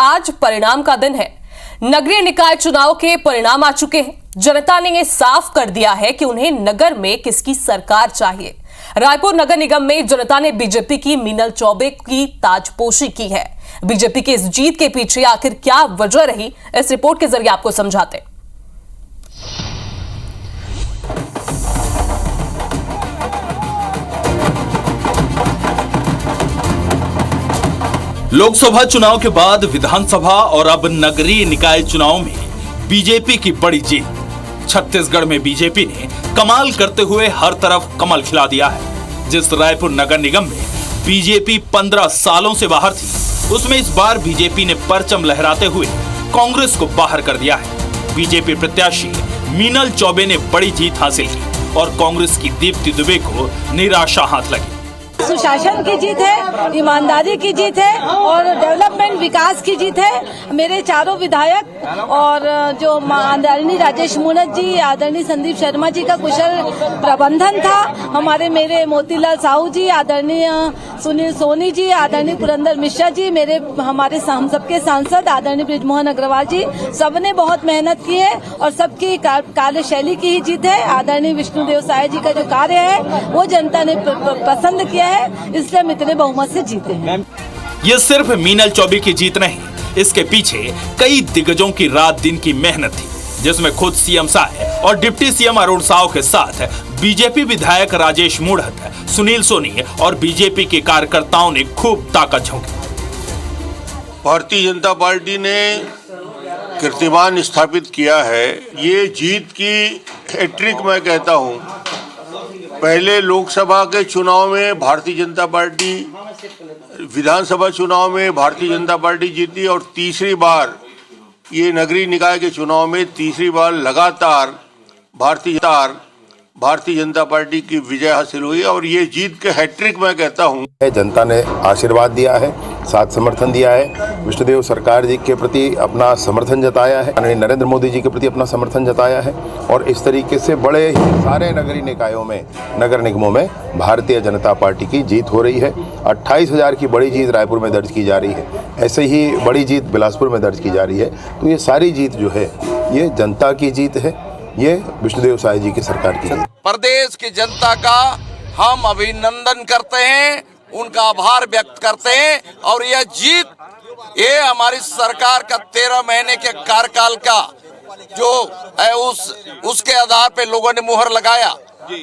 आज परिणाम का दिन है। नगरीय निकाय चुनाव के परिणाम आ चुके हैं। जनता ने ये साफ कर दिया है कि उन्हें नगर में किसकी सरकार चाहिए। रायपुर नगर निगम में जनता ने बीजेपी की मीनल चौबे की ताजपोशी की है। बीजेपी की इस जीत के पीछे आखिर क्या वजह रही, इस रिपोर्ट के जरिए आपको समझाते हैं। लोकसभा चुनाव के बाद विधानसभा और अब नगरीय निकाय चुनाव में बीजेपी की बड़ी जीत। छत्तीसगढ़ में बीजेपी ने कमाल करते हुए हर तरफ कमल खिला दिया है। जिस रायपुर नगर निगम में बीजेपी 15 सालों से बाहर थी, उसमें इस बार बीजेपी ने परचम लहराते हुए कांग्रेस को बाहर कर दिया है। बीजेपी प्रत्याशी मीनल चौबे ने बड़ी जीत हासिल की और कांग्रेस की दीप्ति दुबे को निराशा हाथ लगी। सुशासन की जीत है, ईमानदारी की जीत है और डेवलपमेंट विकास की जीत है। मेरे चारों विधायक और जो आदरणीय राजेश मूणत जी, आदरणीय संदीप शर्मा जी का कुशल प्रबंधन था। मेरे मोतीलाल साहू जी, आदरणीय सुनील सोनी जी, आदरणीय पुरंदर मिश्रा जी, हमारे हम सबके सांसद आदरणीय बृजमोहन अग्रवाल जी, सबने बहुत मेहनत की है और सबकी कार्यशैली की ही जीत है। आदरणीय विष्णुदेव साय जी का जो कार्य है वो जनता ने पसंद किया है, इसलिए हम इतने बहुमत से जीते हैं। ये सिर्फ मीनल चौबे की जीत नहीं, इसके पीछे कई दिग्गजों की रात दिन की मेहनत थी, जिसमें खुद सीएम साय और डिप्टी सीएम अरुण साव के साथ बीजेपी विधायक राजेश मूणत, सुनील सोनी और बीजेपी के कार्यकर्ताओं ने खूब ताकत झोंकी। भारतीय जनता पार्टी ने कीर्तिमान स्थापित किया है। ये जीत की हैट्रिक मैं कहता हूँ। पहले लोकसभा के चुनाव में भारतीय जनता पार्टी, विधानसभा चुनाव में भारतीय जनता पार्टी जीती और तीसरी बार ये नगरीय निकाय के चुनाव में तीसरी बार लगातार भारतीय जनता पार्टी की विजय हासिल हुई और ये जीत के हैट्रिक मैं कहता हूँ। जनता ने आशीर्वाद दिया है, साथ समर्थन दिया है, विष्णुदेव सरकार जी के प्रति अपना समर्थन जताया है, नरेंद्र मोदी जी के प्रति अपना समर्थन जताया है और इस तरीके से बड़े ही सारे नगरीय निकायों में, नगर निगमों में भारतीय जनता पार्टी की जीत हो रही है। 28,000 की बड़ी जीत रायपुर में दर्ज की जा रही है, ऐसे ही बड़ी जीत बिलासपुर में दर्ज की जा रही है। तो ये सारी जीत जो है ये जनता की जीत है, ये विष्णुदेव साय जी की सरकार की जीत। प्रदेश की जनता का हम अभिनंदन करते हैं, उनका आभार व्यक्त करते हैं और यह जीत, ये हमारी सरकार का 13 महीने के कार्यकाल का जो है उसके आधार पे लोगों ने मुहर लगाया।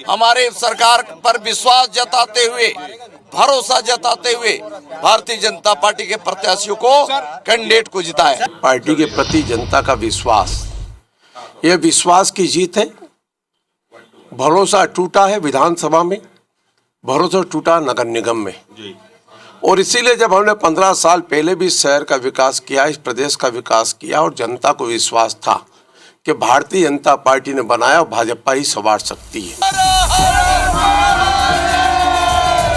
हमारे सरकार पर विश्वास जताते हुए, भरोसा जताते हुए भारतीय जनता पार्टी के प्रत्याशियों को, कैंडिडेट को जिताया। पार्टी के प्रति जनता का विश्वास, यह विश्वास की जीत है। भरोसा टूटा है विधानसभा में, भरोसा टूटा नगर निगम में और इसीलिए जब हमने 15 साल पहले भी शहर का विकास किया, इस प्रदेश का विकास किया और जनता को विश्वास था कि भारतीय जनता पार्टी ने बनाया और भाजपा ही संवार सकती है।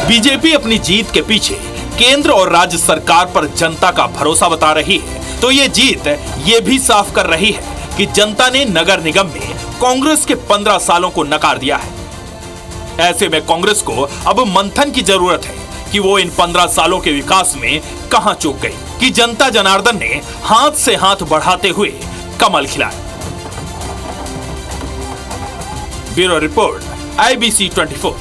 बीजेपी अपनी जीत के पीछे केंद्र और राज्य सरकार पर जनता का भरोसा बता रही है, तो ये जीत ये भी साफ कर रही है कि जनता ने नगर निगम में कांग्रेस के 15 सालों को नकार दिया है। ऐसे में कांग्रेस को अब मंथन की जरूरत है कि वो इन 15 सालों के विकास में कहां चूक गई कि जनता जनार्दन ने हाथ से हाथ बढ़ाते हुए कमल खिलाया। Bureau report, IBC 24।